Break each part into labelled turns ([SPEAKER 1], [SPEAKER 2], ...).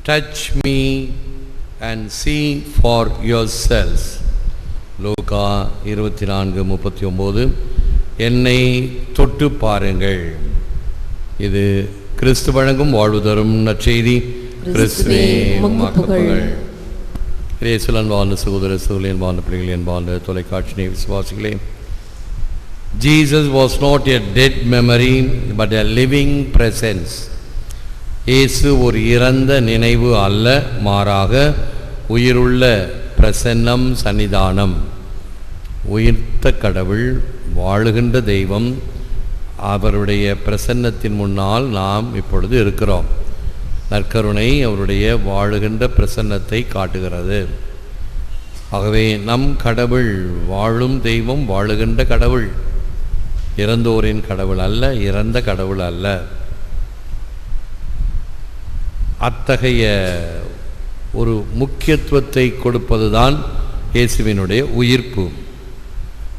[SPEAKER 1] touch me and see for yourselves. லூக்கா 24:39. என்னை தொட்டு பாருங்கள். இது கிறிஸ்து வழங்கும் வாழ்வு தரும் நற்செய்தி. கிறிஸ்துவே உமக்கு புகழ். இயேசுவின் அன்பார்ந்த சகோதர சகோதரிகளே, அன்பார்ந்த பிள்ளைகளே, அன்பார்ந்த தொலைக்காட்சி விசுவாசிகளே, Jesus was not a dead memory but a living presence. இயேசு ஒரு இறந்த நினைவு அல்ல, மாறாக உயிருள்ள பிரசன்னம், சன்னிதானம். உயிர்த்த கடவுள், வாழுகின்ற தெய்வம், அவருடைய பிரசன்னத்தின் முன்னால் நாம் இப்பொழுது இருக்கிறோம். நற்கருணை அவருடைய வாழுகின்ற பிரசன்னத்தை காட்டுகிறது. ஆகவே நம் கடவுள் வாழும் தெய்வம், வாழுகின்ற கடவுள், இறந்தோரின் கடவுள் அல்ல, இறந்த கடவுள் அல்ல. அத்தகைய ஒரு முக்கியத்துவத்தை கொடுப்பதுதான் இயேசுவினுடைய உயிர்ப்பு.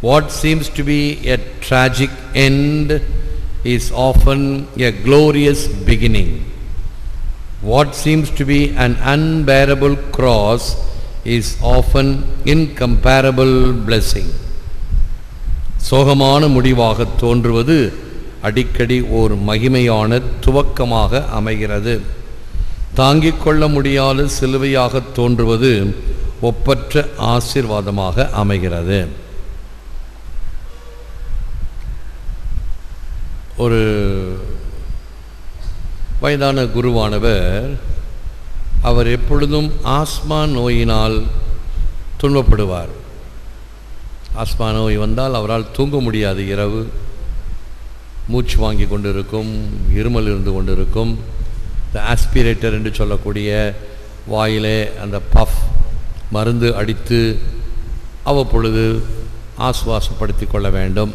[SPEAKER 1] What seems to be a tragic end is often a glorious beginning. What seems to be an unbearable cross is often incomparable blessing. சோகமான முடிவாக தோன்றுவது அடிக்கடி ஓர் மகிமையான துவக்கமாக அமைகிறது. தாங்கிக் கொள்ள முடியாத சிலுவையாக தோன்றுவது ஒப்பற்ற ஆசீர்வாதமாக அமைகிறது. ஒரு வயதான குருவானவர், அவர் எப்பொழுதும் ஆஸ்மா நோயினால் துன்பப்படுவார். ஆஸ்மா நோய் வந்தால் அவரால் தூங்க முடியாது. இரவு மூச்சு வாங்கி கொண்டிருக்கும், இருமல் இருந்து கொண்டிருக்கும். இந்த ஆஸ்பிரேட்டர் என்று சொல்லக்கூடிய வாயிலே அந்த பஃப் மருந்து அடித்து அவ்வப்பொழுது ஆசுவாசப்படுத்தி கொள்ள வேண்டும்.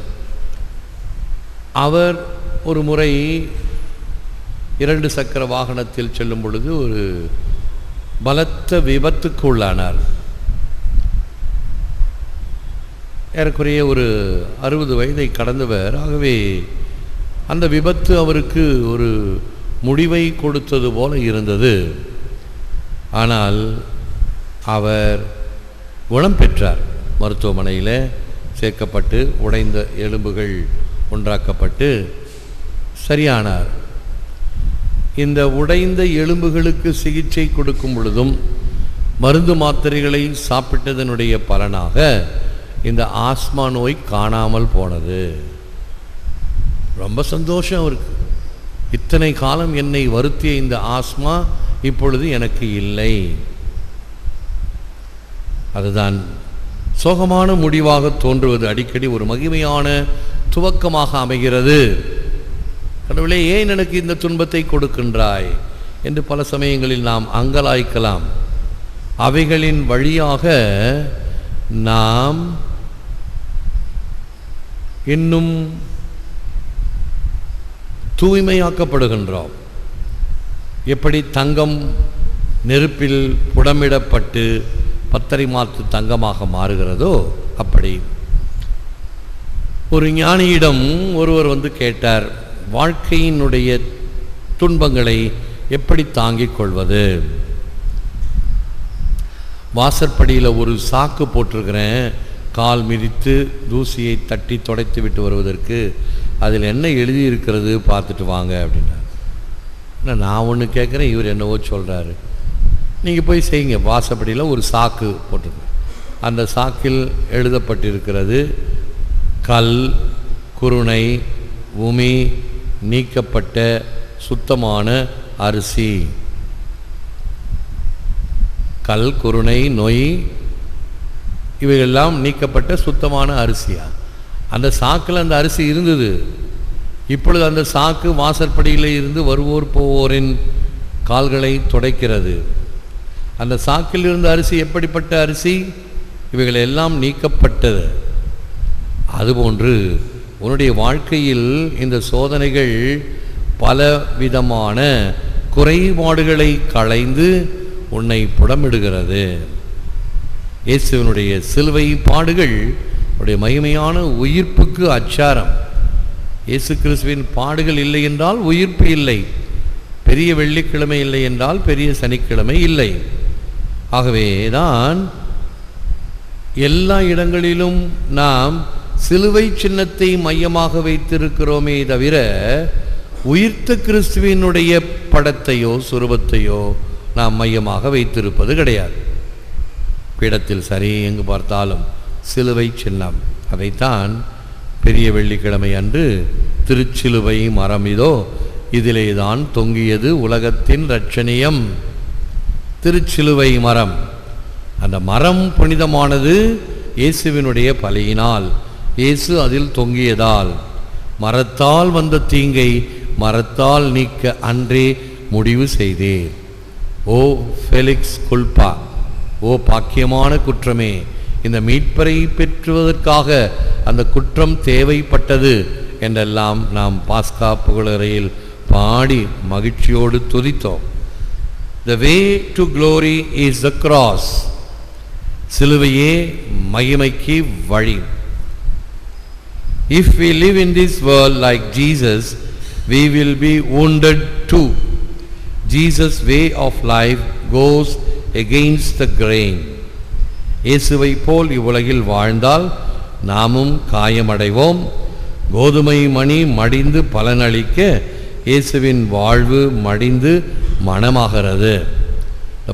[SPEAKER 1] அவர் ஒரு முறை 2 சக்கர வாகனத்தில் செல்லும் பொழுது ஒரு பலத்த விபத்துக்கு உள்ளானார். ஏறக்குறைய ஒரு 60 வயதை கடந்தவர். ஆகவே அந்த விபத்து அவருக்கு ஒரு முடிவை கொடுத்தது போல இருந்தது. ஆனால் அவர் குணம் பெற்றார். மருத்துவமனையில் சேர்க்கப்பட்டு உடைந்த எலும்புகள் ஒன்றாக்கப்பட்டு சரியானார். இந்த உடைந்த எலும்புகளுக்கு சிகிச்சை கொடுக்கும் பொழுதும் மருந்து மாத்திரைகளை சாப்பிட்டதனுடைய பலனாக இந்த ஆஸ்மா நோய் காணாமல் போனது. ரொம்ப சந்தோஷம் அவருக்கு. இத்தனை காலம் என்னை வருத்திய இந்த ஆஸ்மா இப்பொழுது எனக்கு இல்லை. அதுதான் சோகமான முடிவாக தோன்றுவது அடிக்கடி ஒரு மகிமையான துவக்கமாக அமைகிறது. கடவுளே, ஏன் எனக்கு இந்த துன்பத்தை கொடுக்கின்றாய் என்று பல சமயங்களில் நாம் அங்கலாய்க்கலாம். அவைகளின் வழியாக நாம் இன்னும் தூய்மையாக்கப்படுகின்றோம். எப்படி தங்கம் நெருப்பில் புடமிடப்பட்டு பத்தரை மாற்று தங்கமாக மாறுகிறதோ அப்படி ஒரு ஞானியிடம் ஒருவர் வந்து கேட்டார், வாழ்க்கையினுடைய துன்பங்களை எப்படி தாங்கிக் கொள்வது? வாசற்படியில் ஒரு சாக்கு போட்டிருக்கிறேன், கால் மிதித்து தூசியை தட்டி துடைத்து விட்டு வருவதற்கு. அதில் என்ன எழுதியிருக்கிறது பார்த்துட்டு வாங்க அப்படின்னா. நான் ஒன்று கேட்குறேன், இவர் என்னவோ சொல்கிறாரு. நீங்கள் போய் செய்யுங்க. வாசப்படியில் ஒரு சாக்கு போட்டிருக்கேன். அந்த சாக்கில் எழுதப்பட்டிருக்கிறது, கல், குருணை, உமி நீக்கப்பட்ட சுத்தமான அரிசி. கல், குருணை, நொய் இவையெல்லாம் நீக்கப்பட்ட சுத்தமான அரிசியா? அந்த சாக்கில் அந்த அரிசி இருந்தது. இப்பொழுது அந்த சாக்கு வாசற்படியில் இருந்து வருவோர் போவோரின் கால்களை துடைக்கிறது. அந்த சாக்கில் இருந்த அரிசி எப்படிப்பட்ட அரிசி? இவைகள் எல்லாம் நீக்கப்பட்டது. அதுபோன்று உன்னுடைய வாழ்க்கையில் இந்த சோதனைகள் பல விதமான குறைபாடுகளை களைந்து உன்னை புடமிடுகிறது. இயேசுவினுடைய சிலுவை பாடுகள் உடைய மகிமையான உயிர்ப்புக்கு அச்சாரம். இயேசு கிறிஸ்துவின் பாடுகள் இல்லை என்றால் உயிர்ப்பு இல்லை. பெரிய வெள்ளிக்கிழமை இல்லை என்றால் பெரிய சனிக்கிழமை இல்லை. ஆகவே தான் எல்லா இடங்களிலும் நாம் சிலுவை சின்னத்தை மையமாக வைத்திருக்கிறோமே தவிர உயிர்த்த கிறிஸ்துவினுடைய படத்தையோ சுரூபத்தையோ நாம் மையமாக வைத்திருப்பது கிடையாது. பீடத்தில் சரி எங்கு பார்த்தாலும் சிலுவை சின்னம். அதைத்தான் பெரிய வெள்ளிக்கிழமை அன்று திருச்சிலுவை மரம் இதோ இதிலே தான் தொங்கியது உலகத்தின் இரட்சணியம். திருச்சிலுவை மரம், அந்த மரம் புனிதமானது இயேசுவினுடைய பலியினால், இயேசு அதில் தொங்கியதால். மரத்தால் வந்த தீங்கை மரத்தால் நீக்க அன்றே முடிவு செய்தேன். ஓ ஃபெலிக்ஸ் குல்பா, ஓ பாக்கியமான குற்றமே, இந்த மீட்பரை பெற்றுவதற்காக அந்த குற்றம் தேவைப்பட்டது என்றெல்லாம் நாம் பாஸ்கா புகழறையில் பாடி மகிழ்ச்சியோடு துதித்தோம். The way to glory is the cross. சிலுவையே மகிமைக்கு வழி. If we live in this world like Jesus, we will be wounded too. Jesus' way of life goes against the grain. இயேசுவை போல் இவ்வுலகில் வாழ்ந்தால் நாமும் காயமடைவோம். கோதுமை மணி மடிந்து பலனளிக்க இயேசுவின் வாழ்வு மடிந்து மனமாகிறது.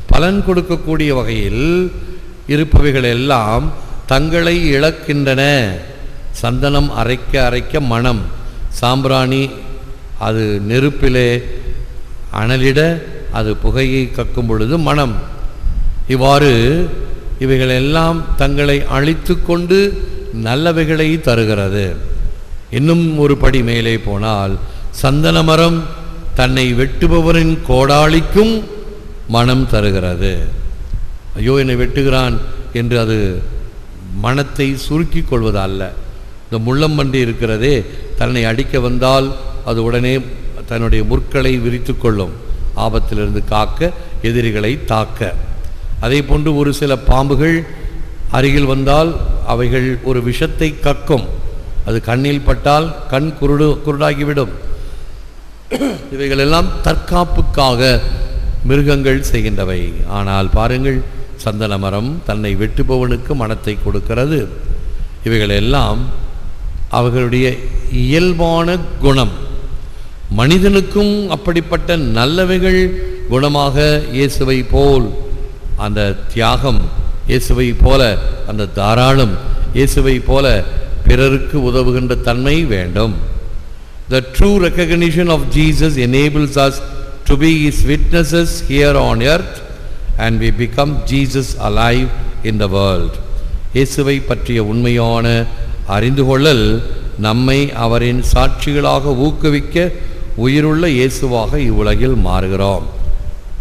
[SPEAKER 1] பலன் கொடுக்கக்கூடிய வகையில் இருப்பவைகள் எல்லாம் தங்களை இழக்கின்றன. சந்தனம் அரைக்க அரைக்க மனம், சாம்பிராணி அது நெருப்பிலே அனலிட அது புகையை கக்கும் பொழுது மனம். இவ்வாறு இவைகளெல்லாம் தங்களை அழித்து கொண்டு நல்லவைகளை தருகிறது. இன்னும் ஒரு படி மேலே போனால் சந்தன மரம் தன்னை வெட்டுபவரின் கோடாளிக்கும் மனம் தருகிறது. ஐயோ என்னை வெட்டுகிறான் என்று அது மனத்தை சுருக்கி கொள்வது அல்ல. இந்த முள்ளம்பன்றி இருக்கிறதே, தன்னை அடிக்க வந்தால் அது உடனே தன்னுடைய முற்களை விரித்து கொள்ளும், ஆபத்திலிருந்து காக்க, எதிரிகளை தாக்க. அதே போன்று ஒரு சில பாம்புகள் அருகில் வந்தால் அவைகள் ஒரு விஷத்தை கக்கும். அது கண்ணில் பட்டால் கண் குருடாகிவிடும். இவைகளெல்லாம் தற்காப்புக்காக மிருகங்கள் செய்கின்றவை. ஆனால் பாருங்கள், சந்தன மரம் தன்னை வெட்டுபவனுக்கு மனத்தை கொடுக்கிறது. இவைகளெல்லாம் அவர்களுடைய இயல்பான குணம். மனிதனுக்கும் அப்படிப்பட்ட நல்லவைகள் குணமாக இயேசுவை போல் அந்த தியாகம், இயேசுவை போல அந்த தாராளம், இயேசுவை போல பிறருக்கு உதவுகின்ற தன்மை வேண்டும். The true recognition of Jesus enables us to be His witnesses here on earth and we become Jesus alive in the world. இயேசுவை பற்றிய உண்மையான அறிந்து கொள்ளல் நம்மை அவரின் சாட்சிகளாக ஊக்குவிக்க உயிருள்ள இயேசுவாக இவ்வுலகில் மாறுகிறோம்.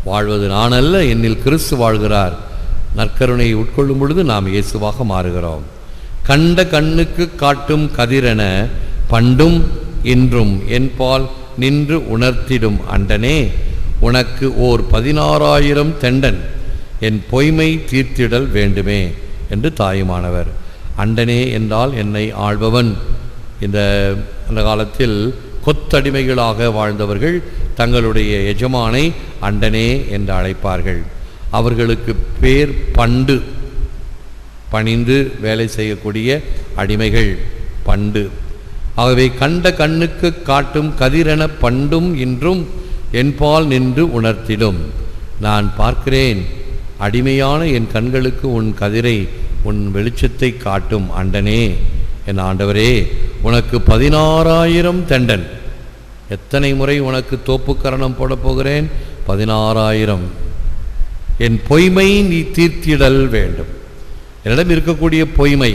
[SPEAKER 1] வாழ்வது நான் அல்ல, என்னில் கிறிஸ்து வாழ்கிறார். நற்கருணையை உட்கொள்ளும் பொழுது நாம் இயேசுவாக மாறுகிறோம். கண்ட கண்ணுக்கு காட்டும் கதிரென பண்டும் இன்றும் என்பால் நின்று உணர்த்திடும் அண்டனே, உனக்கு ஓர் 16,000 தெண்டன் என் பொய்மை தீர்த்திடல் வேண்டுமே என்று தாயுமானவர். அண்டனே என்றால் என்னை ஆள்பவன். அந்த காலத்தில் கொத்தடிமைகளாக வாழ்ந்தவர்கள் தங்களுடைய எஜமானை அண்டனே என்று அழைப்பார்கள். அவர்களுக்கு பேர் பண்டு, பணிந்து வேலை செய்யக்கூடிய அடிமைகள் பண்டு. ஆகவே கண்ட கண்ணுக்கு காட்டும் கதிரென பண்டும் இன்றும் என்பால் நின்று உணர்த்திடும். நான் பார்க்கிறேன், அடிமையான என் கண்களுக்கு உன் கதிரை, உன் வெளிச்சத்தை காட்டும் அண்டனே. என் ஆண்டவரே, உனக்கு 16,000 தெண்டன். எத்தனை முறை உனக்கு தோப்புக்கரணம் போட போகிறேன்? 16,000. என் பொய்மை நீ தீர்த்திடல் வேண்டும். என்னிடம் இருக்கக்கூடிய பொய்மை,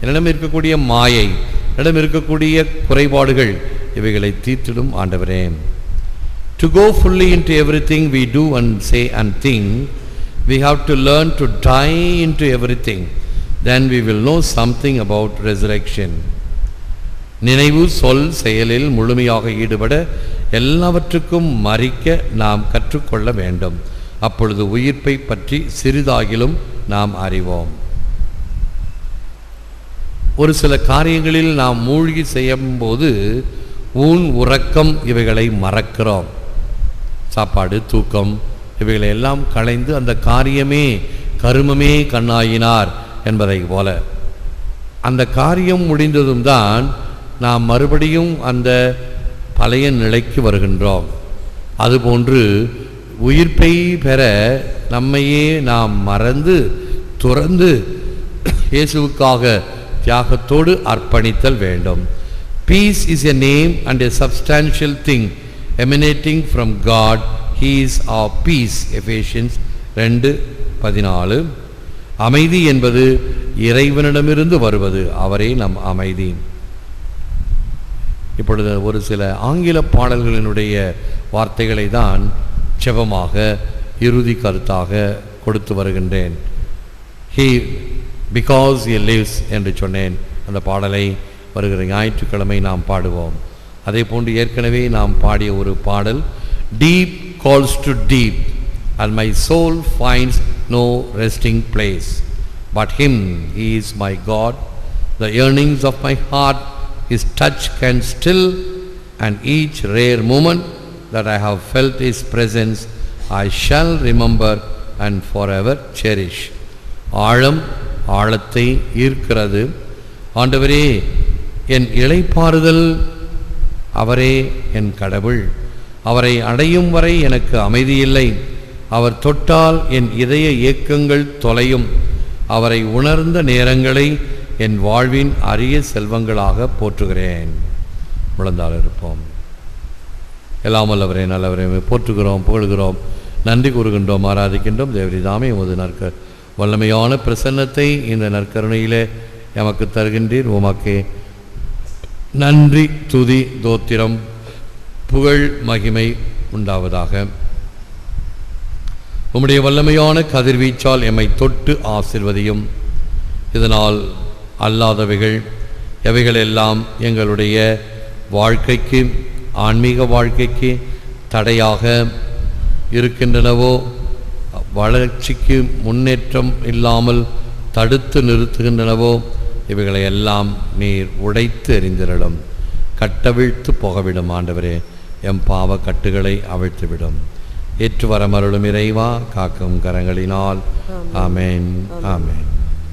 [SPEAKER 1] என்னிடம் இருக்கக்கூடிய மாயை, என்னிடம் இருக்கக்கூடிய குறைபாடுகள், இவைகளை தீர்த்திடும் ஆண்டவரே. To go fully into everything we do and say and think, we have to learn to die into everything. Then we will know something about resurrection. நினைவு, சொல், செயலில் முழுமையாக ஈடுபட எல்லாவற்றுக்கும் மறிக்க நாம் கற்றுக்கொள்ள வேண்டும். அப்பொழுது உயிர்ப்பை பற்றி சிறிதாகிலும் நாம் அறிவோம். ஒரு சில காரியங்களில் நாம் மூழ்கி செய்யும்போது ஊன் உறக்கம் இவைகளை மறக்கிறோம். சாப்பாடு, தூக்கம் இவைகளை எல்லாம் களைந்து அந்த காரியமே கருமமே கண்ணாயினார் என்பதை போல அந்த காரியம் முடிந்ததும் தான் நாம் மறுபடியும் அந்த பழைய நிலைக்கு வருகின்றோம். அதுபோன்று உயிர்ப்பை பெற நம்மையே நாம் மறந்து துறந்து இயேசுவுக்காக தியாகத்தோடு அர்ப்பணித்தல் வேண்டும். Peace is a name and a substantial thing emanating from God. He is our peace. Ephesians 2:14. அமைதி என்பது இறைவனிடமிருந்து வருவது, அவரே நம் அமைதி. இப்பொழுது ஒரு சில ஆங்கில பாடல்களினுடைய வார்த்தைகளை தான் செபமாக இறுதி கருத்தாக கொடுத்து வருகின்றேன். Because he lives என்று சொன்னேன். அந்த பாடலை வருகிற ஞாயிற்றுக்கிழமை நாம் பாடுவோம். அதே போன்று ஏற்கனவே நாம் பாடிய ஒரு பாடல், Deep calls to deep and my soul finds no resting place but him. He is my God. The yearnings of my heart his touch can still, and each rare moment that I have felt his presence I shall remember and forever cherish. ஆழம் ஆழத்தை ஈர்க்கிறது. ஆண்டவரே என் இளைப்பாறுதல், அவரே என் கடவுள். அவரை அடையும் வரை எனக்கு அமைதியில்லை. அவர் தொட்டால் என் இதய ஏக்கங்கள் தொலையும். அவரை உணர்ந்த நேரங்களை என் வாழ்வின் அரிய செல்வங்களாக போற்றுகிறேன். முழந்தால் இருப்போம். எல்லாம் வல்லவரே, நல்லவரே, போற்றுகிறோம், புகழ்கிறோம், நன்றி கூறுகின்றோம், ஆராதிக்கின்றோம். தேவரிதாமே உமது வல்லமையான பிரசன்னத்தை இந்த நற்கருணையிலே எமக்கு தருகின்றீர். உமக்கே நன்றி, துதி, தோத்திரம், புகழ், மகிமை உண்டாவதாக. உம்முடைய வல்லமையான கதிர்வீச்சால் எம்மை தொட்டு ஆசீர்வதியும். இதனால் அல்லாதவைகள் எவைகளெல்லாம் எங்களுடைய வாழ்க்கைக்கு, ஆன்மீக வாழ்க்கைக்கு தடையாக இருக்கின்றனவோ, வளர்ச்சிக்கு முன்னேற்றம் இல்லாமல் தடுத்து நிறுத்துகின்றனவோ, இவைகளை எல்லாம் நீர் உடைத்து எறிந்திரலும். கட்டவிழ்த்து போகவிடும் ஆண்டவரே, எம் பாவ கட்டுகளை அவிழ்த்துவிடும். ஏற்று வரமருளும் இறைவா, காக்கும் கரங்களினால். ஆமேன், ஆமேன்.